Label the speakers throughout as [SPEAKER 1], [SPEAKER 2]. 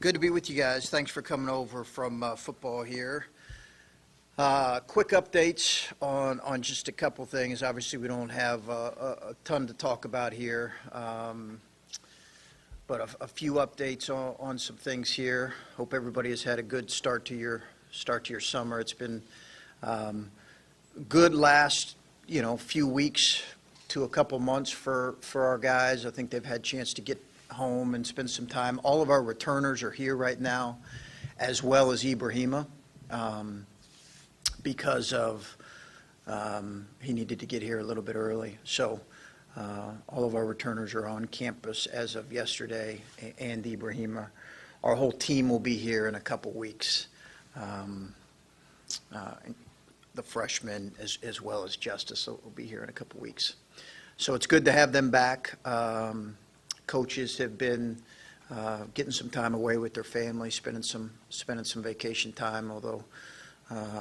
[SPEAKER 1] Good to be with you guys. Thanks for coming over from football here. Quick updates on just a couple things. Obviously, we don't have a ton to talk about here, but a few updates on some things here. Hope everybody has had a good start to your summer. It's been good last few weeks to a couple months for our guys. I think they've had a chance to get home and spend some time. All of our returners are here right now, as well as Ibrahima, because of he needed to get here a little bit early. So all of our returners are on campus as of yesterday, and Ibrahima. Our whole team will be here in a couple weeks. The freshmen as well as Justice will be here in a couple weeks. So it's good to have them back. Coaches have been getting some time away with their families, spending some vacation time, although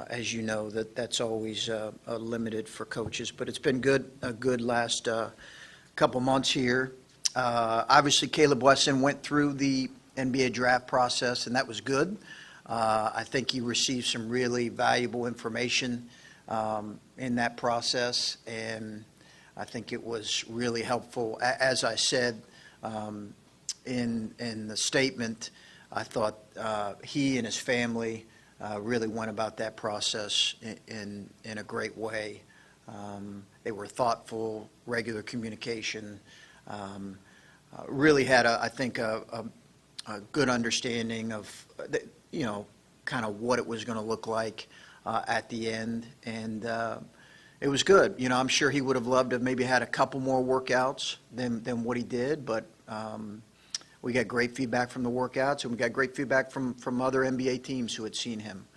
[SPEAKER 1] as you know, that's always limited for coaches. But it's been a good last couple months here. Obviously, Caleb Wesson went through the NBA draft process, and that was good. I think he received some really valuable information in that process, and I think it was really helpful. As I said in the statement, I thought he and his family really went about that process in a great way. They were thoughtful, regular communication, really had I think a good understanding of kind of what it was going to look like at the end, and it was good. I'm sure he would have loved to have maybe had a couple more workouts than what he did, but we got great feedback from the workouts, and we got great feedback from other NBA teams who had seen him.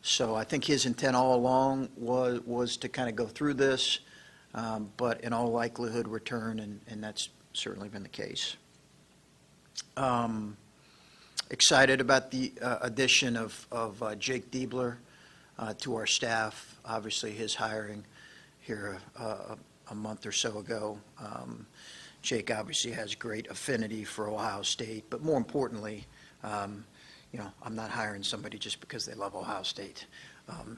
[SPEAKER 1] So I think his intent all along was to kind of go through this, but in all likelihood return, and that's certainly been the case. Excited about the addition of Jake Diebler to our staff. Obviously, his hiring here a month or so ago. Jake obviously has great affinity for Ohio State, but more importantly, I'm not hiring somebody just because they love Ohio State.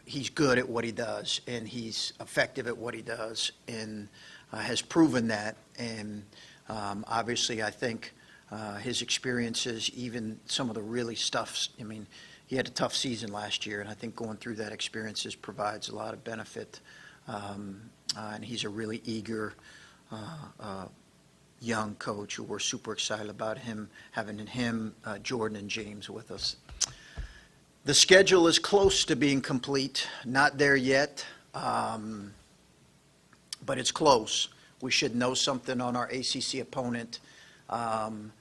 [SPEAKER 1] He's good at what he does, and he's effective at what he does, and has proven that. And obviously, I think his experiences, even some of the really stuffs, he had a tough season last year, and I think going through that experiences provides a lot of benefit. And he's a really eager young coach who we're super excited about having him, Jordan, and James with us. The schedule is close to being complete. Not there yet, but it's close. We should know something on our ACC opponent in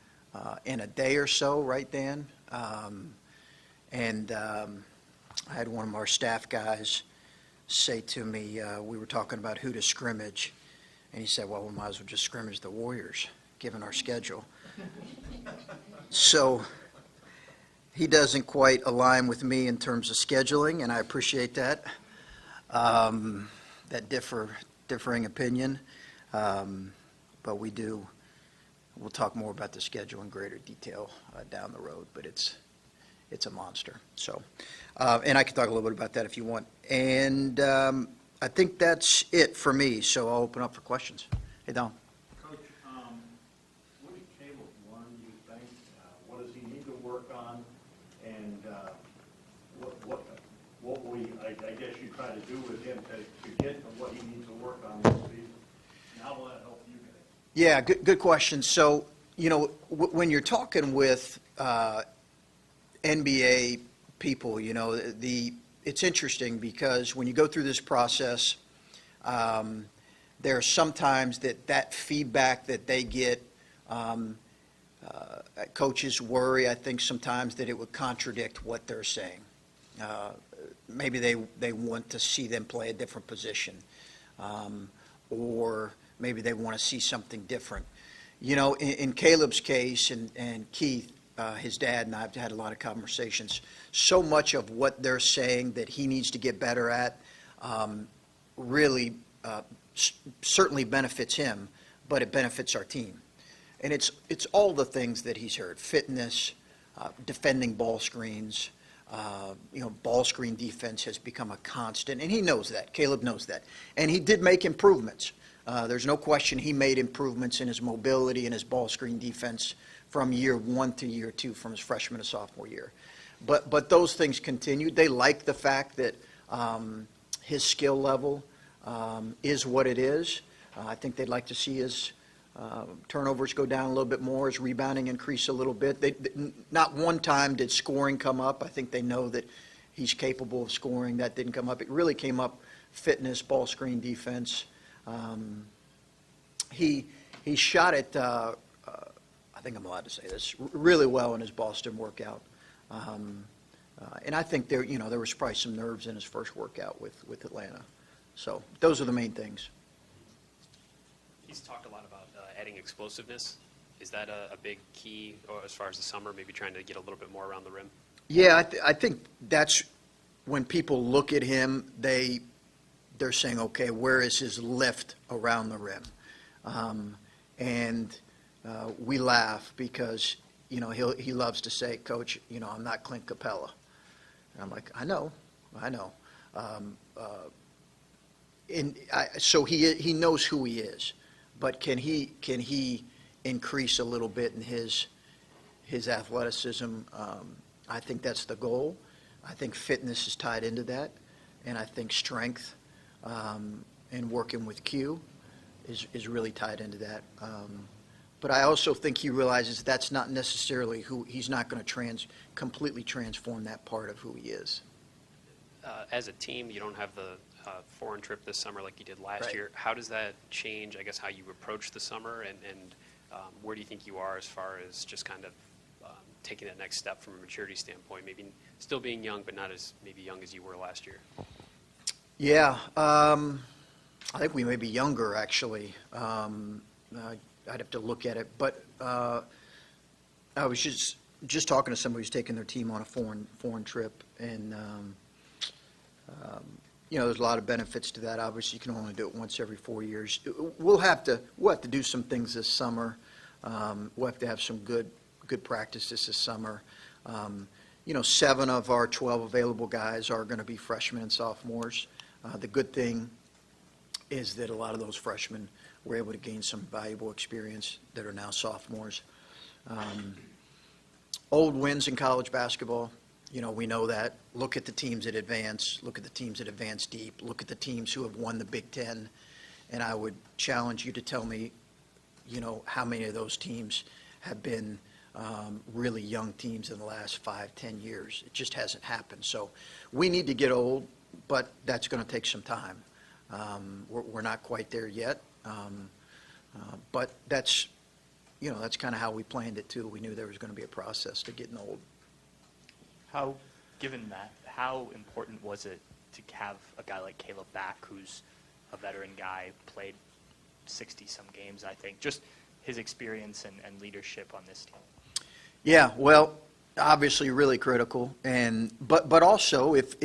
[SPEAKER 1] a day or so, right, Dan? And I had one of our staff guys say to me, we were talking about who to scrimmage, and he said, well, we might as well just scrimmage the Warriors, given our schedule. So he doesn't quite align with me in terms of scheduling, and I appreciate that, that differing opinion. But we'll talk more about the schedule in greater detail down the road, but it's a monster. So, and I can talk a little bit about that if you want. And I think that's it for me, so I'll open up for questions. Hey, Don.
[SPEAKER 2] Coach, what did Caleb learn, you think? What does he need to work on? And what will I guess you try to do with him to get to what he needs to work on this season? And how will that help you guys?
[SPEAKER 1] Yeah, good question. So, when you're talking with NBA people, it's interesting because when you go through this process, there are sometimes that feedback that they get, coaches worry, I think, sometimes that it would contradict what they're saying. Maybe they want to see them play a different position, or maybe they want to see something different. In Caleb's case, and Keith, his dad, and I've had a lot of conversations, so much of what they're saying that he needs to get better at really certainly benefits him, but it benefits our team. And it's all the things that he's heard: fitness, defending ball screens. Ball screen defense has become a constant, and he knows that. Caleb knows that. And he did make improvements. There's no question he made improvements in his mobility and his ball screen defense from year 1 to year 2, from his freshman to sophomore year. But those things continued. They like the fact that his skill level is what it is. I think they'd like to see his turnovers go down a little bit more, his rebounding increase a little bit. Not one time did scoring come up. I think they know that he's capable of scoring. That didn't come up. It really came up fitness, ball screen defense. He shot it, I think I'm allowed to say this, really well in his Boston workout. And I think there was probably some nerves in his first workout with Atlanta. So those are the main things.
[SPEAKER 3] He's talked a lot about adding explosiveness. Is that a big key, or as far as the summer, maybe trying to get a little bit more around the rim?
[SPEAKER 1] Yeah, I think that's when people look at him, they're saying, okay, where is his lift around the rim? We laugh because, he loves to say, Coach, I'm not Clint Capella. And I'm like, I know. So he knows who he is, but can he increase a little bit in his athleticism? I think that's the goal. I think fitness is tied into that, and I think strength and working with Q is really tied into that. But I also think he realizes that's not necessarily he's not going to completely transform that part of who he is.
[SPEAKER 3] As a team, you don't have the foreign trip this summer like you did last
[SPEAKER 1] Right.
[SPEAKER 3] year. How does that change, I guess, how you approach the summer, and where do you think you are as far as just kind of taking that next step from a maturity standpoint, maybe still being young, but not as maybe young as you were last year?
[SPEAKER 1] Yeah, I think we may be younger, actually. I'd have to look at it. But I was just talking to somebody who's taking their team on a foreign trip, and there's a lot of benefits to that. Obviously, you can only do it once every 4 years. We'll have to do some things this summer. We'll have to have some good practices this summer. 7 of our 12 available guys are going to be freshmen and sophomores. The good thing is that a lot of those freshmen were able to gain some valuable experience that are now sophomores. Old wins in college basketball, we know that. Look at the teams that advance. Look at the teams that advance deep. Look at the teams who have won the Big Ten. And I would challenge you to tell me, how many of those teams have been really young teams in the last 5-10 years. It just hasn't happened. So we need to get old, but that's going to take some time. We're not quite there yet, but that's kind of how we planned it too. We knew there was going to be a process to getting old.
[SPEAKER 4] Given that, how important was it to have a guy like Caleb back, who's a veteran guy, played 60-some games, I think, just his experience and leadership on this team?
[SPEAKER 1] Yeah, well, obviously really critical, but also if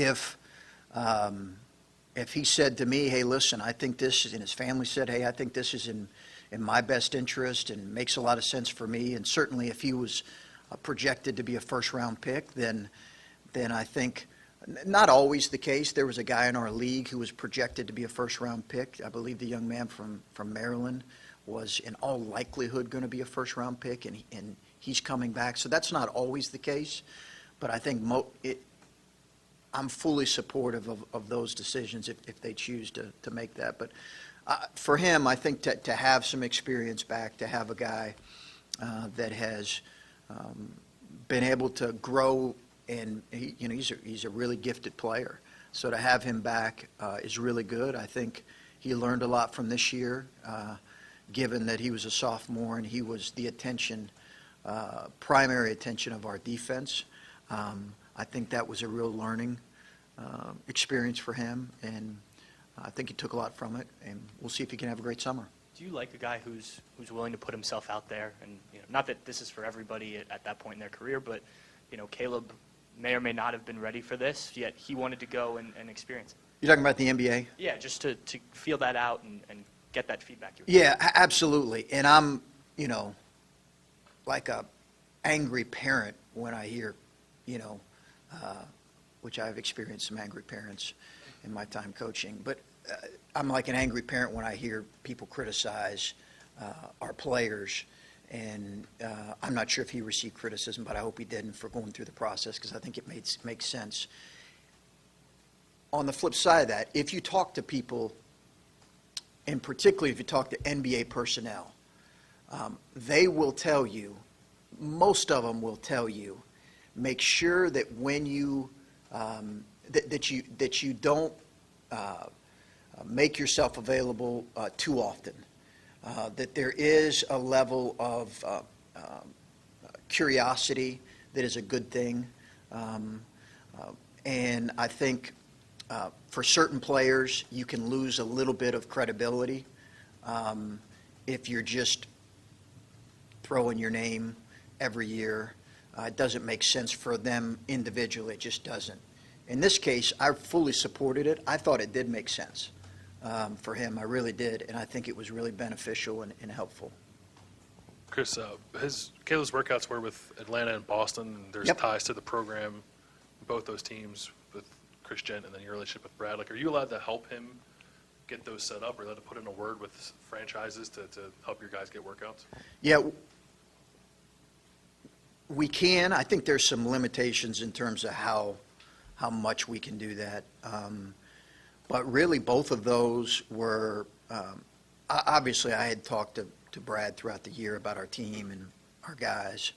[SPEAKER 1] he said to me, hey, listen, I think this, and his family said, hey, I think this is in my best interest and makes a lot of sense for me, and certainly if he was projected to be a first-round pick, then I think, not always the case. There was a guy in our league who was projected to be a first-round pick. I believe the young man from Maryland was in all likelihood going to be a first-round pick, and he's coming back. So that's not always the case, but I think I'm fully supportive of those decisions if they choose to make that. But for him, I think to have some experience back, to have a guy that has been able to grow, and he's a really gifted player. So to have him back is really good. I think he learned a lot from this year, given that he was a sophomore and he was the primary attention of our defense. I think that was a real learning experience for him, and I think he took a lot from it, and we'll see if he can have a great summer.
[SPEAKER 4] Do you like a guy who's willing to put himself out there? And not that this is for everybody at that point in their career, but Caleb may or may not have been ready for this, yet he wanted to go and experience it.
[SPEAKER 1] You're talking about the NBA?
[SPEAKER 4] Yeah, just to feel that out and get that feedback.
[SPEAKER 1] Yeah, absolutely. And like a angry parent when I hear, which I've experienced some angry parents in my time coaching, but I'm like an angry parent when I hear people criticize our players, and I'm not sure if he received criticism, but I hope he didn't for going through the process, because I think it makes sense. On the flip side of that, if you talk to people, and particularly if you talk to NBA personnel, they will tell you, most of them will tell you, make sure that when you that you don't make yourself available too often. That there is a level of curiosity that is a good thing, and I think for certain players you can lose a little bit of credibility if you're just throwing your name every year. It doesn't make sense for them individually. It just doesn't. In this case, I fully supported it. I thought it did make sense for him. I really did, and I think it was really beneficial and helpful.
[SPEAKER 5] Chris, Caleb's workouts were with Atlanta and Boston. And there's ties to the program, both those teams, with Chris Gent and then your relationship with Brad. Like, are you allowed to help him get those set up, or allowed to put in a word with franchises to help your guys get workouts?
[SPEAKER 1] Yeah, we can. I think there's some limitations in terms of how much we can do that. But really, both of those were, obviously, I had talked to Brad throughout the year about our team and our guys.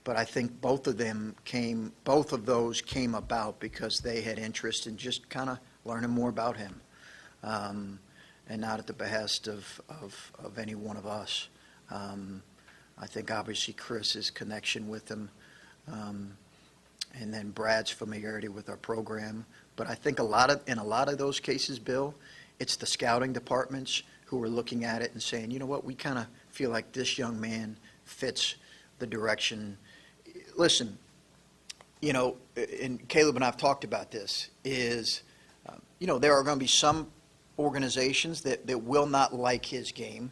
[SPEAKER 1] But I think both of those came about because they had interest in just kind of learning more about him, and not at the behest of any one of us. I think obviously Chris's connection with him, and then Brad's familiarity with our program. But I think in a lot of those cases, Bill, it's the scouting departments who are looking at it and saying, you know what, we kind of feel like this young man fits the direction. Listen, and Caleb and I have talked about this, is, there are going to be some organizations that will not like his game,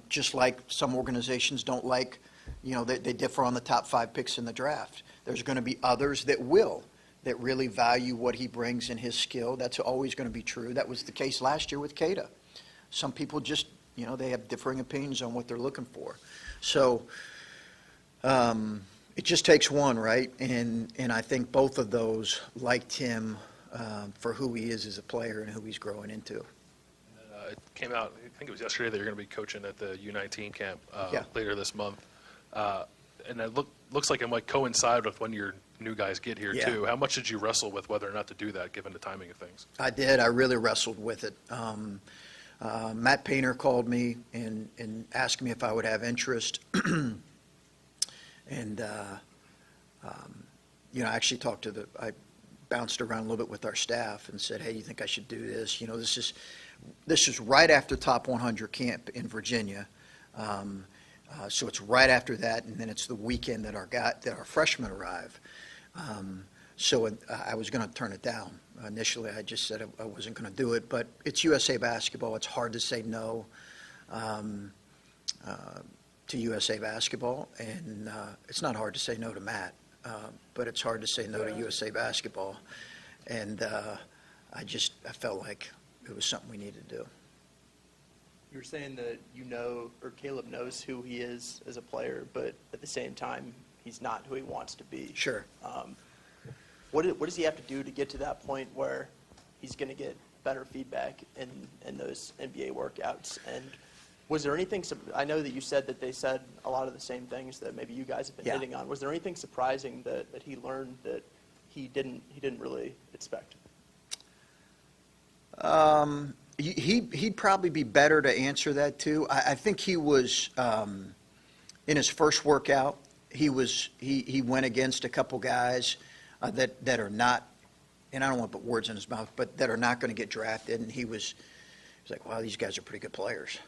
[SPEAKER 1] just like some organizations don't like, they differ on the top 5 picks in the draft. There's going to be others that will, that really value what he brings and his skill. That's always going to be true. That was the case last year with Keita. Some people just, they have differing opinions on what they're looking for. So it just takes one, right? And I think both of those liked him for who he is as a player and who he's growing into.
[SPEAKER 5] It came out, I think it was yesterday, that you're going to be coaching at the U19 camp later this month. And it looks like it might coincide with when your new guys get here, too. How much did you wrestle with whether or not to do that, given the timing of things?
[SPEAKER 1] I did. I really wrestled with it. Matt Painter called me and asked me if I would have interest. And, I actually I bounced around a little bit with our staff and said, hey, you think I should do this? This is right after Top 100 camp in Virginia. So it's right after that, and then it's the weekend that our freshmen arrive. So I was going to turn it down. Initially, I just said I wasn't going to do it, but it's USA Basketball. It's hard to say no to USA Basketball, and it's not hard to say no to Matt, but it's hard to say no to USA Basketball. And I felt like it was something we needed to do.
[SPEAKER 6] You were saying that or Caleb knows who he is as a player, but at the same time, he's not who he wants to be.
[SPEAKER 1] Sure.
[SPEAKER 6] What does he have to do to get to that point where he's going to get better feedback in those NBA workouts? And was there anything, I know that you said that they said a lot of the same things that maybe you guys have been hitting on. Was there anything surprising that he learned that he didn't really expect?
[SPEAKER 1] He'd probably be better to answer that too. I think he was in his first workout. He went against a couple guys that are not, and I don't want to put words in his mouth, but that are not going to get drafted. And he was like, wow, these guys are pretty good players,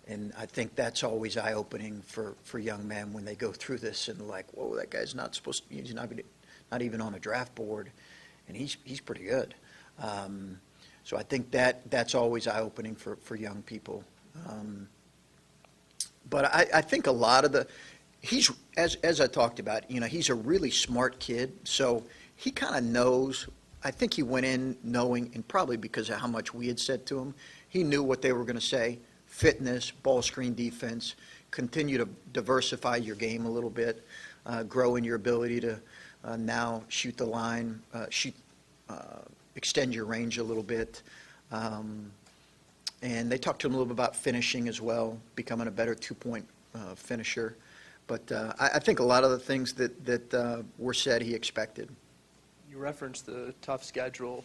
[SPEAKER 1] And I think that's always eye-opening for young men when they go through this and like, whoa, that guy's not supposed to. He's not even on a draft board, and he's pretty good. So I think that's always eye-opening for young people. But I think a lot of he's, as I talked about, he's a really smart kid, so he kind of knows. I think he went in knowing, and probably because of how much we had said to him, he knew what they were going to say: fitness, ball screen defense, continue to diversify your game a little bit, grow in your ability to now shoot the line, extend your range a little bit. And they talked to him a little bit about finishing as well, becoming a better two-point finisher. But I think a lot of the things that were said he expected.
[SPEAKER 6] You referenced the tough schedule.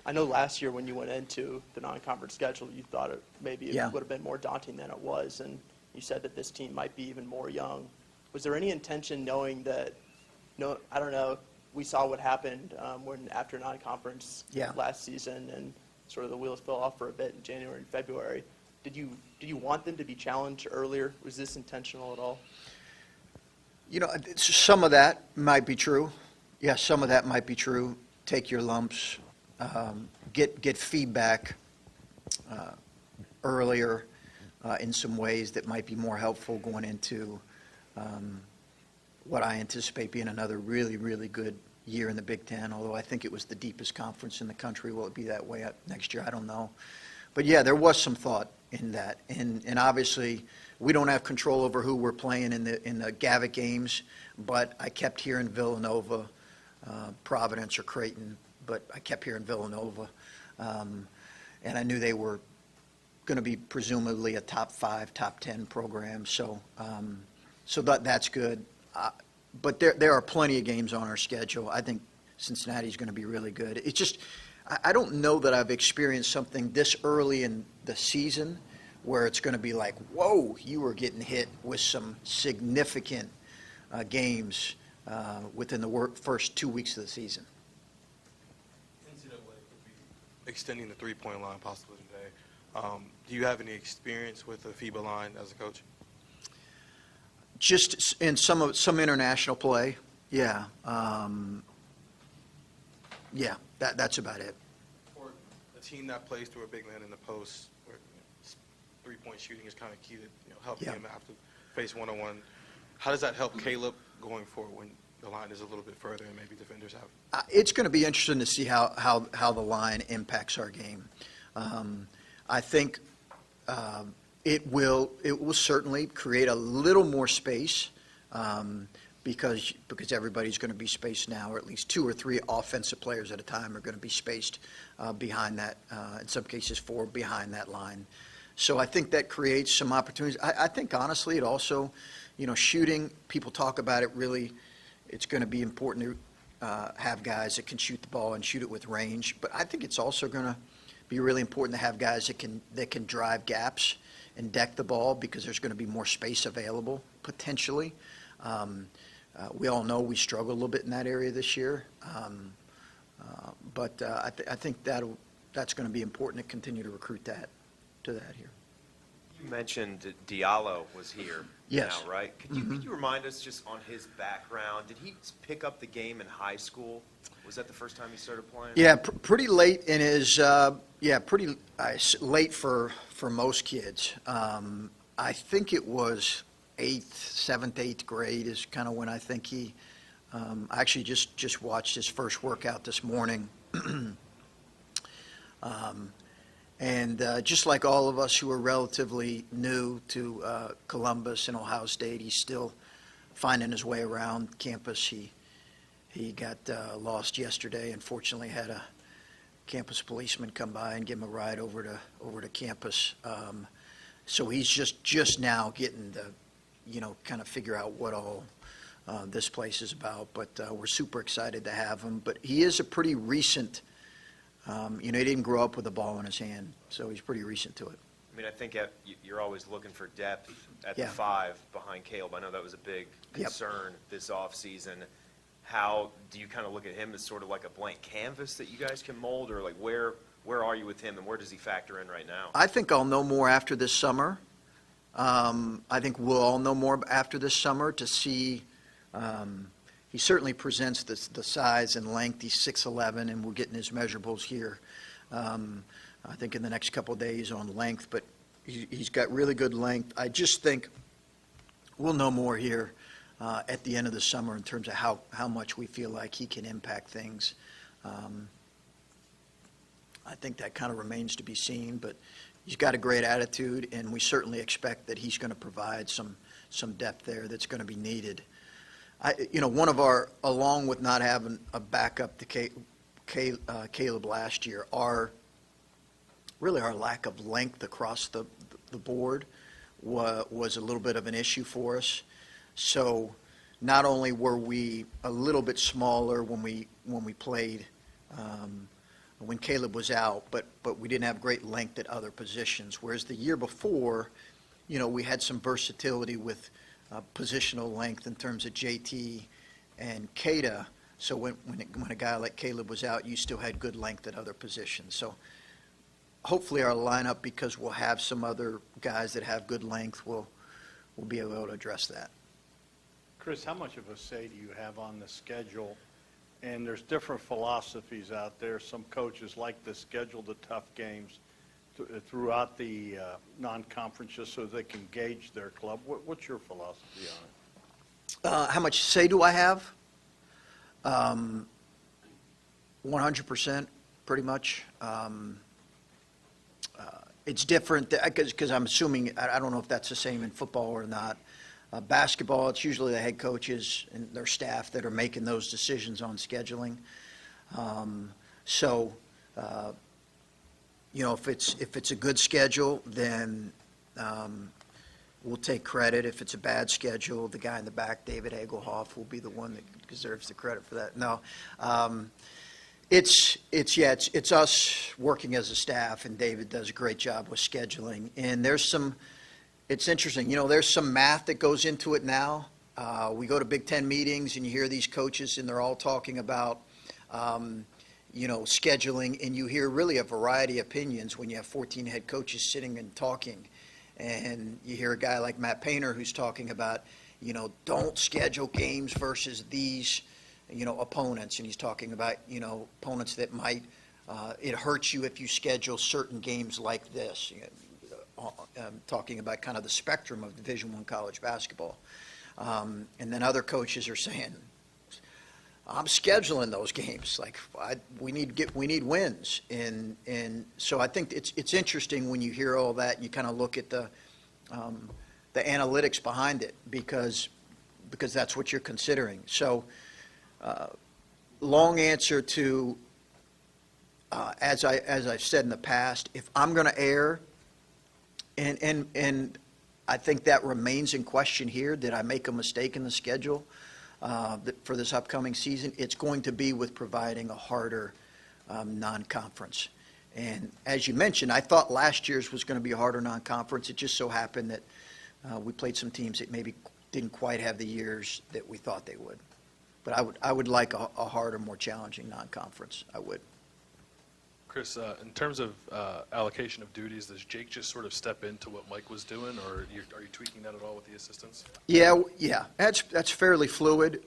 [SPEAKER 6] I know last year when you went into the non-conference schedule, you thought it would have been more daunting than it was, and you said that this team might be even more young. Was there any intention, knowing that, I don't know, we saw what happened when after non-conference last season, and sort of the wheels fell off for a bit in January and February. Did you want them to be challenged earlier? Was this intentional at all?
[SPEAKER 1] Some of that might be true. Yeah, some of that might be true. Take your lumps, get feedback earlier in some ways that might be more helpful going into what I anticipate being another really, really good year in the Big Ten, although I think it was the deepest conference in the country. Will it be that way next year? I don't know. But yeah, there was some thought in that. And obviously, we don't have control over who we're playing in the Gavitt games, but I kept hearing Villanova, Providence or Creighton, but I kept hearing Villanova. And I knew they were going to be presumably a top 5, top 10 program. So that's good. But there are plenty of games on our schedule. I think Cincinnati's going to be really good. It's just, I don't know that I've experienced something this early in the season where it's going to be like, whoa, you were getting hit with some significant games within the first 2 weeks of the season.
[SPEAKER 7] NCAA could be extending the three-point line possibly today. Do you have any experience with the FIBA line as a coach?
[SPEAKER 1] Just in some international play, yeah. That's about it.
[SPEAKER 7] For a team that plays through a big man in the post, where three-point shooting is kind of key to help him have to face one-on-one, how does that help Caleb going forward when the line is a little bit further and maybe defenders have?
[SPEAKER 1] It's going to be interesting to see how the line impacts our game. I think it will certainly create a little more space because everybody's going to be spaced now, or at least 2 or 3 offensive players at a time are going to be spaced behind that, in some cases 4 behind that line. So I think that creates some opportunities. I think honestly it also, shooting, people talk about it really, it's going to be important to have guys that can shoot the ball and shoot it with range, but I think it's also going to be really important to have guys that can drive gaps and deck the ball, because there's going to be more space available potentially. We all know we struggled a little bit in that area this year, but I think that's going to be important to continue to recruit to that here.
[SPEAKER 8] You mentioned Diallo was here
[SPEAKER 1] Yes.
[SPEAKER 8] now, right? Could you remind us just on his background? Did he pick up the game in high school? Was that the first time he started playing?
[SPEAKER 1] Yeah, pretty late in his pretty late for most kids. I think it was 7th, 8th grade is kind of when I think he. I actually just watched his first workout this morning, and just like all of us who are relatively new to Columbus and Ohio State, he's still finding his way around campus. He got lost yesterday, and fortunately had a campus policeman come by and give him a ride over to campus. So he's just now getting to, kind of figure out what all this place is about. But we're super excited to have him. But he is a pretty recent, he didn't grow up with a ball in his hand, so he's pretty recent to it.
[SPEAKER 8] I mean, I think you're always looking for depth at
[SPEAKER 1] Yeah.
[SPEAKER 8] the 5 behind Caleb. I know that was a big concern this offseason. How do you kind of look at him as sort of like a blank canvas that you guys can mold, or like where are you with him, and where does he factor in right now?
[SPEAKER 1] I think I'll know more after this summer. I think we'll all know more after this summer to see. He certainly presents the size and length. He's 6'11", and we're getting his measurables here. I think in the next couple of days on length, but he's got really good length. I just think we'll know more here at the end of the summer in terms of how much we feel like he can impact things. I think that kind of remains to be seen, but he's got a great attitude, and we certainly expect that he's going to provide some depth there that's going to be needed. One of our, along with not having a backup to Caleb last year, really our lack of length across the board was a little bit of an issue for us. So not only were we a little bit smaller when we played when Caleb was out, but we didn't have great length at other positions. Whereas the year before, we had some versatility with positional length in terms of JT and Kada. So when a guy like Caleb was out, you still had good length at other positions. So hopefully our lineup, because we'll have some other guys that have good length, will be able to address that.
[SPEAKER 2] Chris, how much of a say do you have on the schedule? And there's different philosophies out there. Some coaches like to schedule the tough games throughout the non-conference just so they can gauge their club. What's your philosophy on it?
[SPEAKER 1] How much say do I have? 100%, pretty much. It's different because I'm assuming, I don't know if that's the same in football or not. Basketball, it's usually the head coaches and their staff that are making those decisions on scheduling. If it's a good schedule, then we'll take credit. If it's a bad schedule, the guy in the back, David Egelhoff, will be the one that deserves the credit for that. No, it's us working as a staff, and David does a great job with scheduling. And it's interesting, there's some math that goes into it now. We go to Big Ten meetings, and you hear these coaches, and they're all talking about scheduling, and you hear really a variety of opinions when you have 14 head coaches sitting and talking. And you hear a guy like Matt Painter who's talking about, don't schedule games versus these, opponents. And he's talking about, opponents that might, it hurts you if you schedule certain games like this. Talking about kind of the spectrum of Division I college basketball. And then other coaches are saying, I'm scheduling those games. Like we need wins, and so I think it's interesting when you hear all that and you kind of look at the analytics behind it because that's what you're considering. So, long answer to as I've said in the past, if I'm going to err, and I think that remains in question here. Did I make a mistake in the schedule? For this upcoming season, it's going to be with providing a harder non-conference. And as you mentioned, I thought last year's was going to be a harder non-conference. It just so happened that we played some teams that maybe didn't quite have the years that we thought they would. But I would like a harder, more challenging non-conference. I would.
[SPEAKER 5] Chris, in terms of allocation of duties, does Jake just sort of step into what Mike was doing, or are you tweaking that at all with the assistants?
[SPEAKER 1] Yeah, that's fairly fluid.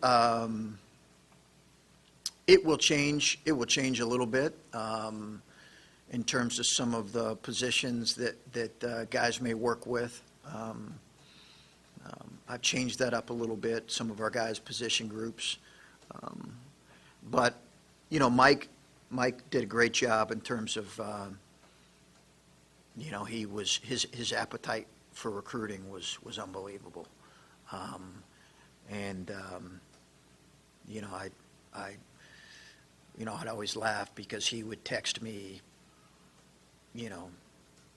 [SPEAKER 1] It will change. It will change a little bit in terms of some of the positions that guys may work with. I've changed that up a little bit. Some of our guys' position groups, but Mike did a great job in terms of, his appetite for recruiting was unbelievable. I'd always laugh because he would text me,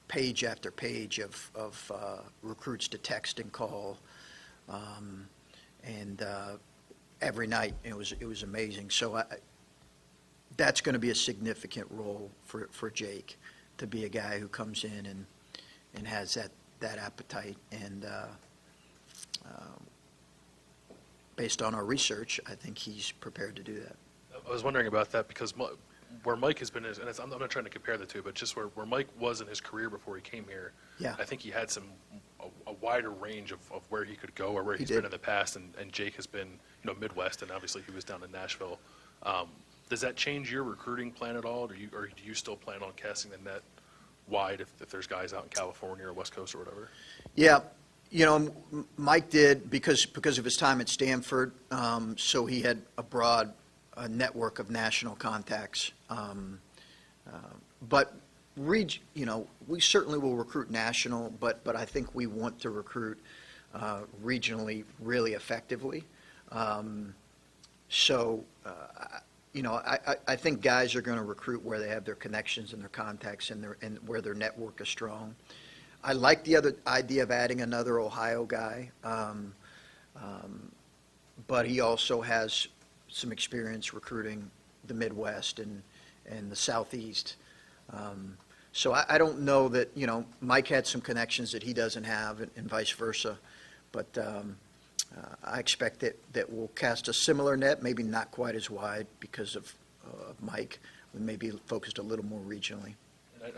[SPEAKER 1] page after page of recruits to text and call, every night. It was amazing. So that's going to be a significant role for Jake, to be a guy who comes in and has that appetite. And based on our research, I think he's prepared to do that.
[SPEAKER 5] I was wondering about that because where Mike has been, and I'm not trying to compare the two, but just where Mike was in his career before he came here,
[SPEAKER 1] Yeah.
[SPEAKER 5] I think he had a wider range of where he could go or where he's been in the past, and Jake has been Midwest, and obviously he was down in Nashville. Does that change your recruiting plan at all, or do you still plan on casting the net wide if there's guys out in California or West Coast or whatever?
[SPEAKER 1] Yeah, Mike did because of his time at Stanford, so he had a broad network of national contacts. But we certainly will recruit national, but I think we want to recruit regionally really effectively. I think guys are going to recruit where they have their connections and their contacts and where their network is strong. I like the other idea of adding another Ohio guy, but he also has some experience recruiting the Midwest and the Southeast. So I don't know that, Mike had some connections that he doesn't have and vice versa, but I expect that we'll cast a similar net, maybe not quite as wide because of Mike. We may be focused a little more regionally.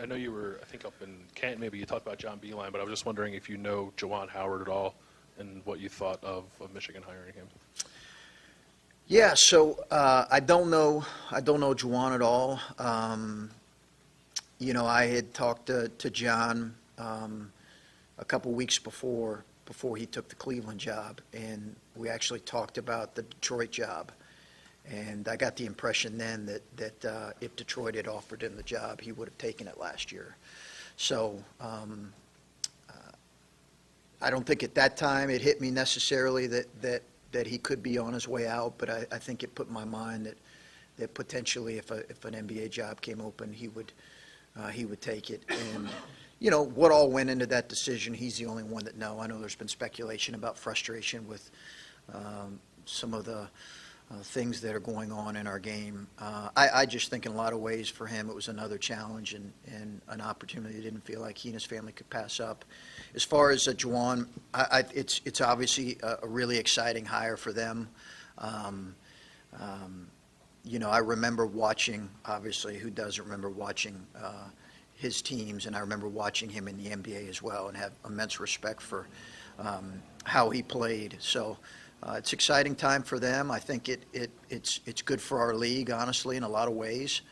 [SPEAKER 5] I know you were, I think, up in Canton, maybe you talked about John Beeline, but I was just wondering if you know Juwan Howard at all and what you thought of Michigan hiring him.
[SPEAKER 1] Yeah, so I don't know Juwan at all. I had talked to John a couple weeks before he took the Cleveland job, and we actually talked about the Detroit job. And I got the impression then that if Detroit had offered him the job, he would have taken it last year. So I don't think at that time it hit me necessarily that he could be on his way out, but I think it put in my mind that potentially if an NBA job came open, he would take it. And what all went into that decision, he's the only one that know. I know there's been speculation about frustration with some of the things that are going on in our game. I just think in a lot of ways for him it was another challenge and an opportunity he didn't feel like he and his family could pass up. As far as Juwan, it's obviously a really exciting hire for them. I remember watching, obviously, who doesn't remember watching his teams, and I remember watching him in the NBA as well and have immense respect for how he played. So it's exciting time for them. I think it's good for our league, honestly, in a lot of ways,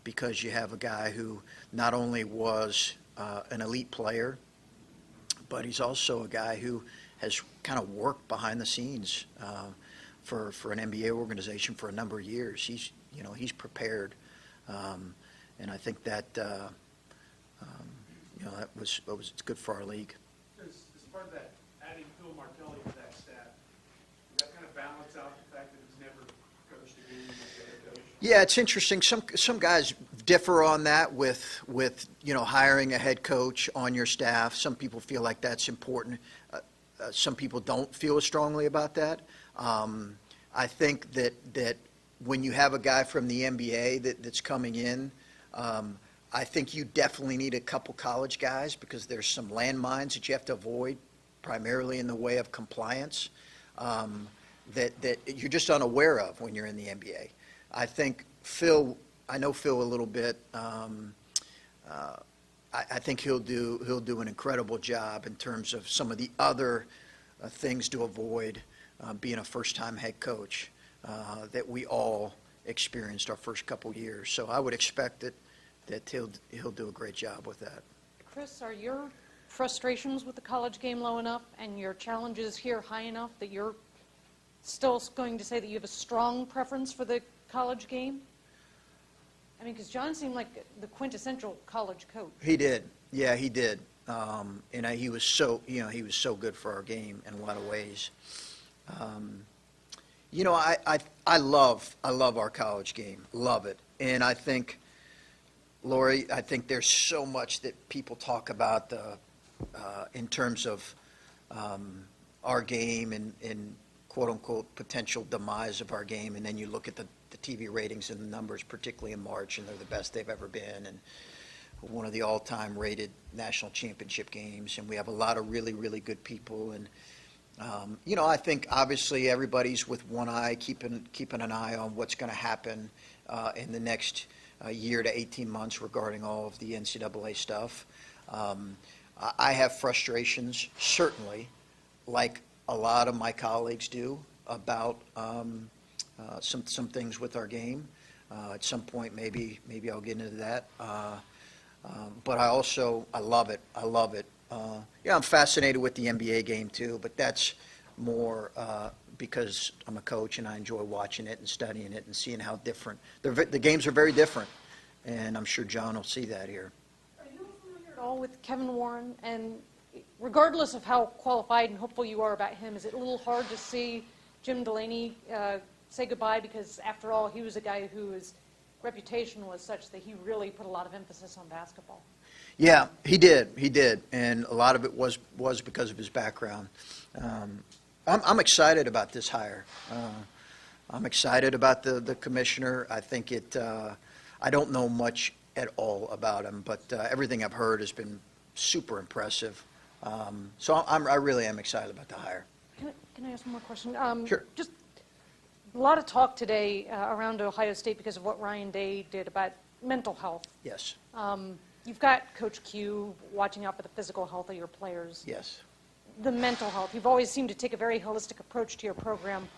[SPEAKER 1] because you have a guy who not only was an elite player, but he's also a guy who has kind of worked behind the scenes for an NBA organization for a number of years. He's prepared, and I think that that was good for our league.
[SPEAKER 9] As part of that, adding Phil Martelli to that staff, does that kind of balance out the fact that he's never coached a game as a head coach?
[SPEAKER 1] Yeah, it's interesting. Some guys differ on that with hiring a head coach on your staff. Some people feel like that's important. Some people don't feel as strongly about that. I think that when you have a guy from the NBA that's coming in, I think you definitely need a couple college guys because there's some landmines that you have to avoid, primarily in the way of compliance, that you're just unaware of when you're in the NBA. I think I know Phil a little bit. I think he'll do an incredible job in terms of some of the other things to avoid being a first-time head coach that we all experienced our first couple years. So I would expect that he'll do a great job with that.
[SPEAKER 10] Chris, are your frustrations with the college game low enough and your challenges here high enough that you're still going to say that you have a strong preference for the college game? I mean, because John seemed like the quintessential college coach. He
[SPEAKER 1] did. Yeah, he did. And he was so good for our game in a lot of ways. I love our college game. Love it. And I think, Lori, there's so much that people talk about in terms of our game and quote-unquote potential demise of our game, and then you look at the TV ratings and the numbers, particularly in March, and they're the best they've ever been, and one of the all-time rated national championship games, and we have a lot of really, really good people. And I think obviously everybody's with one eye, keeping an eye on what's going to happen in the next year to 18 months regarding all of the NCAA stuff. I have frustrations, certainly, like a lot of my colleagues do, about some things with our game. At some point, maybe I'll get into that. But I love it. I love it. Yeah, I'm fascinated with the NBA game too, but that's more because I'm a coach and I enjoy watching it and studying it and seeing how different, the games are very different, and I'm sure John will see that here.
[SPEAKER 10] Are you familiar at all with Kevin Warren? And regardless of how qualified and hopeful you are about him, is it a little hard to see Jim Delaney say goodbye? Because after all, he was a guy whose reputation was such that he really put a lot of emphasis on basketball.
[SPEAKER 1] Yeah, he did, and a lot of it was because of his background. I'm excited about this hire. I'm excited about the commissioner. I think I don't know much at all about him, but everything I've heard has been super impressive. So I really am excited about the hire.
[SPEAKER 10] Can I ask one more question?
[SPEAKER 1] Sure.
[SPEAKER 10] Just a lot of talk today around Ohio State because of what Ryan Day did about mental health.
[SPEAKER 1] Yes,
[SPEAKER 10] You've got Coach Q watching out for the physical health of your players.
[SPEAKER 1] yes.
[SPEAKER 10] The mental health. You've always seemed to take a very holistic approach to your program.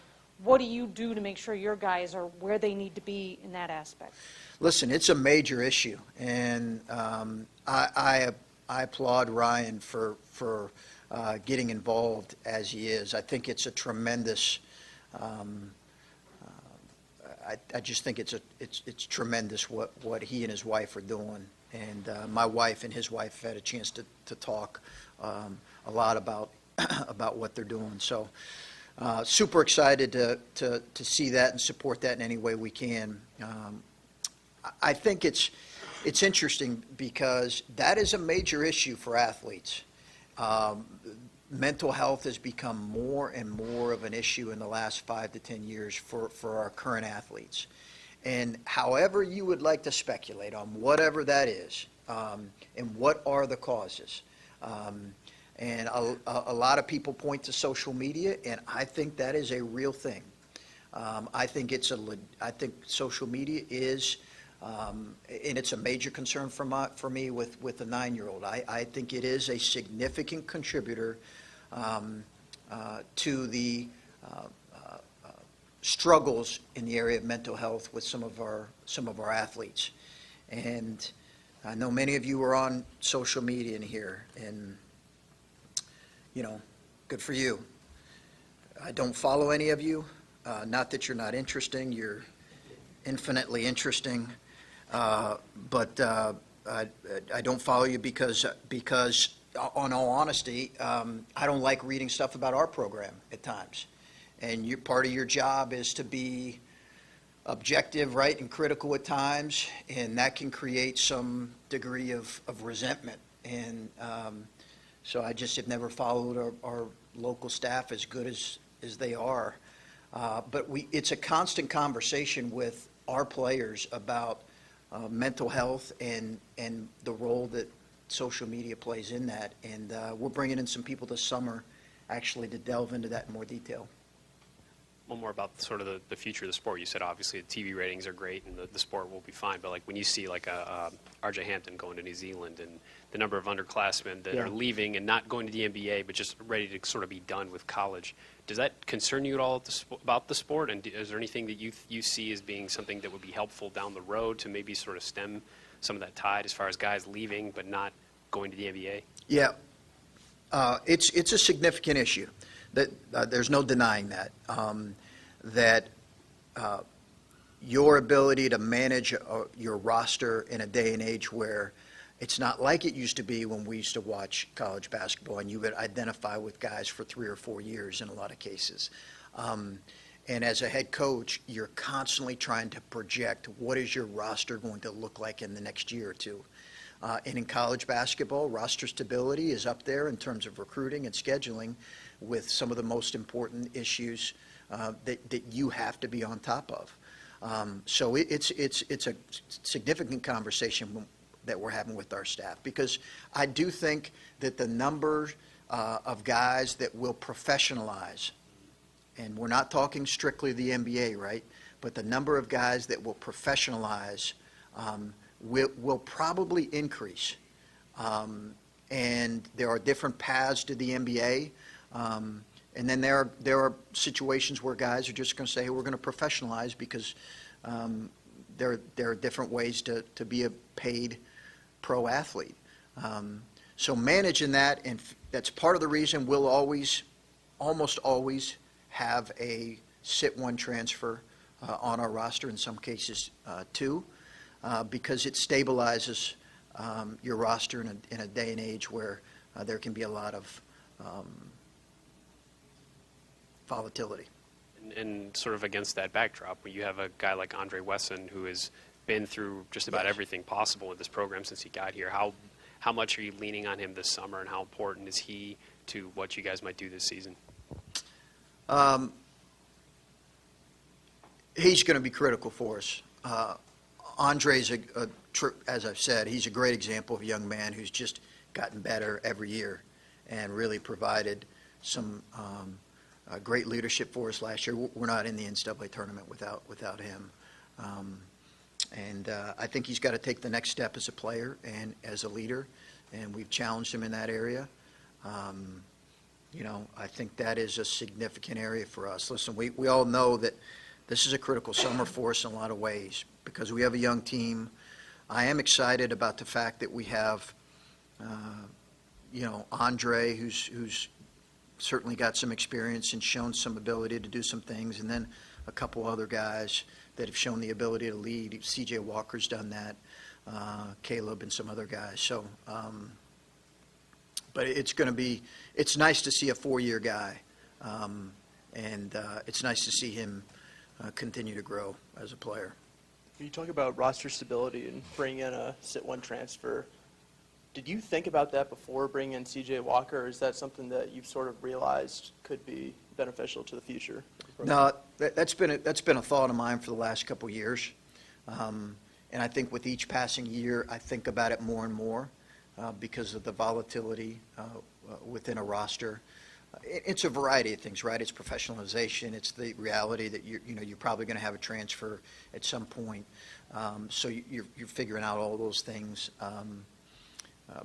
[SPEAKER 10] What do you do to make sure your guys are where they need to be in that aspect?
[SPEAKER 1] Listen, it's a major issue, and I applaud Ryan for getting involved as he is. I think it's a tremendous. I just think it's tremendous what he and his wife are doing, and my wife and his wife had a chance to talk a lot about what they're doing. So super excited to see that and support that in any way we can. I think it's interesting because that is a major issue for athletes. Mental health has become more and more of an issue in the last 5 to 10 years for our current athletes. And however you would like to speculate on whatever that is, and what are the causes. And a lot of people point to social media, and I think that is a real thing. I think social media is, and it's a major concern for me with the 9-year-old. I think it is a significant contributor to the struggles in the area of mental health with some of our athletes. And I know many of you are on social media in here, and good for you. I don't follow any of you. Not that you're not interesting. You're infinitely interesting. But I don't follow you because, on all honesty, I don't like reading stuff about our program at times. And part of your job is to be objective, right, and critical at times, and that can create some degree of resentment. And so I just have never followed our local staff as good as they are. But it's a constant conversation with our players about mental health and the role that social media plays in that. And we're bringing in some people this summer actually to delve into that in more detail.
[SPEAKER 3] One more about sort of the future of the sport. You said obviously the TV ratings are great and the sport will be fine, but like when you see like RJ Hampton going to New Zealand and the number of underclassmen that
[SPEAKER 1] Yeah.
[SPEAKER 3] are leaving and not going to the NBA but just ready to sort of be done with college, does that concern you at all about the sport? And is there anything that you see as being something that would be helpful down the road to maybe sort of stem some of that tide as far as guys leaving but not going to the NBA?
[SPEAKER 1] Yeah, it's a significant issue. There's no denying that. That your ability to manage your roster in a day and age where it's not like it used to be when we used to watch college basketball and you would identify with guys for 3 or 4 years in a lot of cases. And as a head coach, you're constantly trying to project what is your roster going to look like in the next year or two. And in college basketball, roster stability is up there in terms of recruiting and scheduling with some of the most important issues that you have to be on top of. So it's a significant conversation that we're having with our staff, because I do think that the number of guys that will professionalize, and we're not talking strictly the NBA, right, but the number of guys that will professionalize will probably increase. And there are different paths to the NBA. And then there are situations where guys are just going to say, hey, we're going to professionalize because there are different ways to be a paid pro athlete. So managing that, and that's part of the reason we'll almost always have a sit-one transfer on our roster, in some cases two, because it stabilizes your roster in a day and age where there can be a lot of volatility.
[SPEAKER 3] And sort of against that backdrop, where you have a guy like Andre Wesson who has been through just about
[SPEAKER 1] Yes. everything
[SPEAKER 3] everything possible with this program since he got here, how much are you leaning on him this summer, and how important is he to what you guys might do this season?
[SPEAKER 1] He's going to be critical for us. Andre's, as I've said, he's a great example of a young man who's just gotten better every year and really provided some great leadership for us last year. We're not in the NCAA tournament without him. And I think he's got to take the next step as a player and as a leader, and we've challenged him in that area. I think that is a significant area for us. Listen, we all know that this is a critical summer for us in a lot of ways because we have a young team. I am excited about the fact that we have, Andre, who's certainly got some experience and shown some ability to do some things, and then a couple other guys that have shown the ability to lead. C.J. Walker's done that, Caleb and some other guys. So, but it's nice to see a four-year guy, and it's nice to see him continue to grow as a player.
[SPEAKER 6] When you talk about roster stability and bringing in a sit-one transfer, did you think about that before bringing in C.J. Walker, or is that something that you've sort of realized could be beneficial to the future?
[SPEAKER 1] No, that's been a thought of mine for the last couple of years, and I think with each passing year, I think about it more and more because of the volatility within a roster. It's a variety of things, right? It's professionalization. It's the reality that you're probably going to have a transfer at some point. So you're figuring out all those things.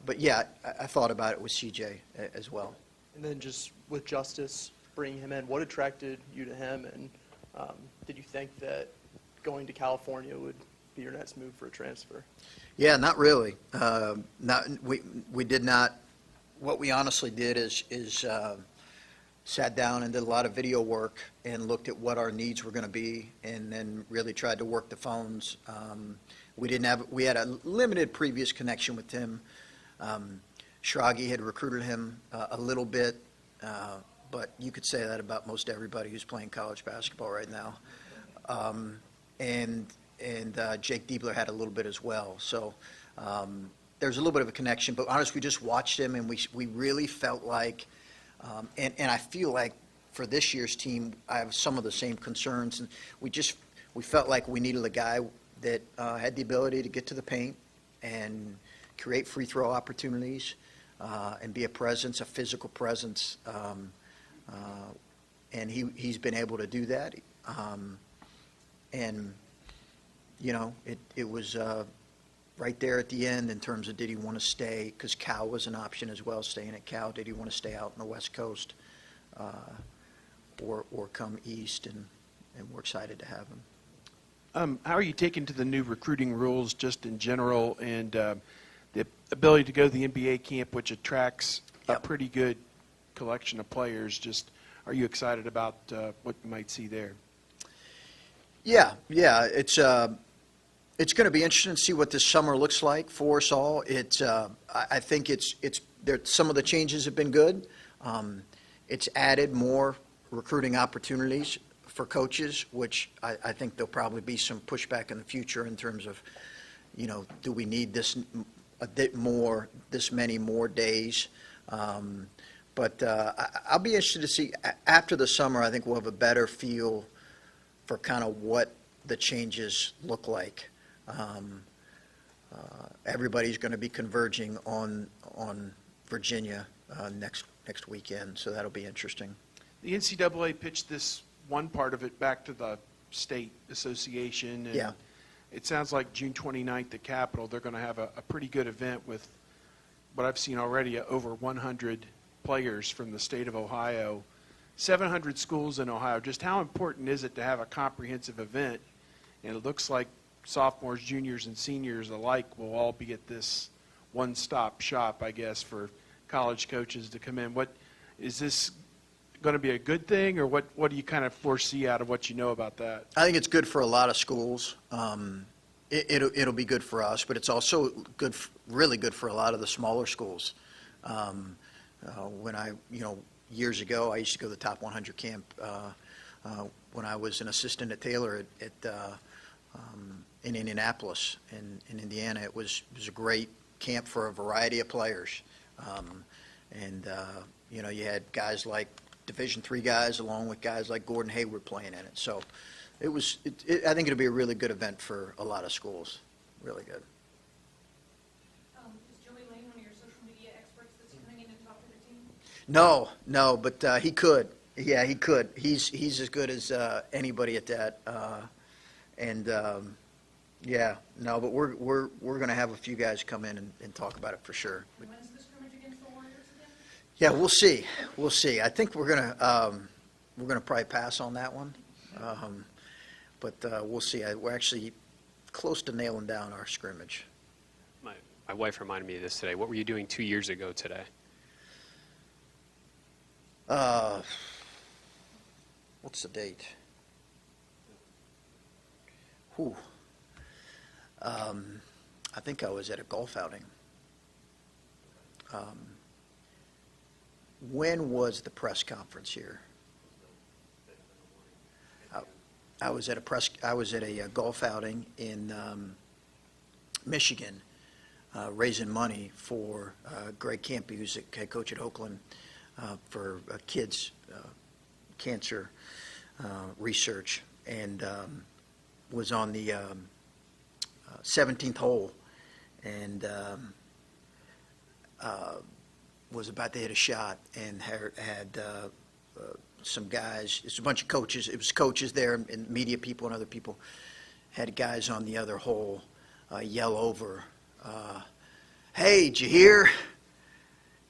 [SPEAKER 1] But yeah, I thought about it with CJ as well.
[SPEAKER 6] And then just with Justice, bringing him in, what attracted you to him? And did you think that going to California would be your next move for a transfer?
[SPEAKER 1] Yeah, not really. We did not. What we honestly did is sat down and did a lot of video work and looked at what our needs were going to be, and then really tried to work the phones. We had a limited previous connection with him. Schrage had recruited him a little bit, but you could say that about most everybody who's playing college basketball right now. And Jake Diebler had a little bit as well. So there's a little bit of a connection. But honestly, we just watched him, and we really felt like, and I feel like for this year's team, I have some of the same concerns. And we felt like we needed a guy that had the ability to get to the paint and create free throw opportunities and be a presence, a physical presence. And he's been able to do that. And it was right there at the end in terms of did he want to stay, because Cal was an option as well, staying at Cal. Did he want to stay out on the West Coast or come east? And we're excited to have him.
[SPEAKER 11] How are you taking to the new recruiting rules just in general and the ability to go to the NBA camp, which attracts a pretty good collection of players? Just are you excited about what you might see there?
[SPEAKER 1] Yeah, it's going to be interesting to see what this summer looks like for us all. I think some of the changes have been good. It's added more recruiting opportunities for coaches, which I think there'll probably be some pushback in the future in terms of, do we need this many more days? But I'll be interested to see after the summer. I think we'll have a better feel for kind of what the changes look like. Everybody's going to be converging on Virginia next weekend, so that'll be interesting.
[SPEAKER 11] The NCAA pitched this one part of it back to the state association. And it sounds like June 29th at Capitol, they're going to have a pretty good event with what I've seen already, over 100 players from the state of Ohio, 700 schools in Ohio. Just how important is it to have a comprehensive event? And it looks like sophomores, juniors, and seniors alike will all be at this one-stop shop, I guess, for college coaches to come in. What is this going to be a good thing, or what do you kind of foresee out of what you know about that?
[SPEAKER 1] I think it's good for a lot of schools. It'll be good for us, but it's also really good for a lot of the smaller schools. When years ago, I used to go to the Top 100 camp when I was an assistant at Taylor in Indianapolis, in Indiana. It was a great camp for a variety of players. You had guys like Division III guys along with guys like Gordon Hayward playing in it. So I think it'll be a really good event for a lot of schools. Really good.
[SPEAKER 10] Is Joey Lane one of your social media experts that's coming in to talk to the team?
[SPEAKER 1] No, but he could. Yeah, he could. He's as good as anybody at that. But we're going to have a few guys come in and talk about it for sure.
[SPEAKER 10] And when's the scrimmage against the Warriors again?
[SPEAKER 1] Yeah, we'll see. We'll see. I think we're gonna probably pass on that one, but we'll see. We're actually close to nailing down our scrimmage.
[SPEAKER 3] My wife reminded me of this today. What were you doing 2 years ago today?
[SPEAKER 1] What's the date? Whew. I think I was at a golf outing. When was the press conference here? I was at a golf outing in Michigan, raising money for Greg Campy, who's a head coach at Oakland, for kids' cancer research, and was on the 17th hole, and was about to hit a shot, and had some guys, it's a bunch of coaches, it was coaches there and media people and other people, had guys on the other hole yell over, "Hey, did you hear?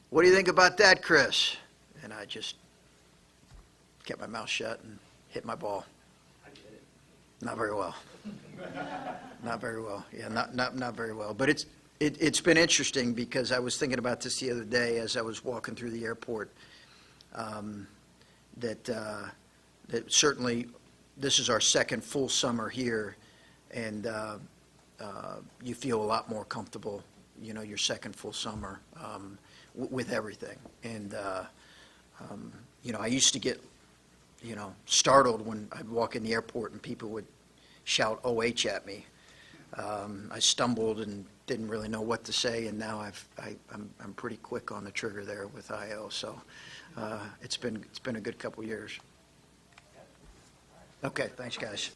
[SPEAKER 1] What do you think about that, Chris?" And I just kept my mouth shut and hit my ball. Not very well. Not very well. Yeah, not very well. But it's been interesting because I was thinking about this the other day as I was walking through the airport. That certainly this is our second full summer here, and you feel a lot more comfortable, your second full summer with everything. And I used to get startled when I'd walk in the airport and people would shout OH at me. I stumbled and didn't really know what to say, and now I'm pretty quick on the trigger there with IO. So it's been a good couple years. Okay, thanks, guys.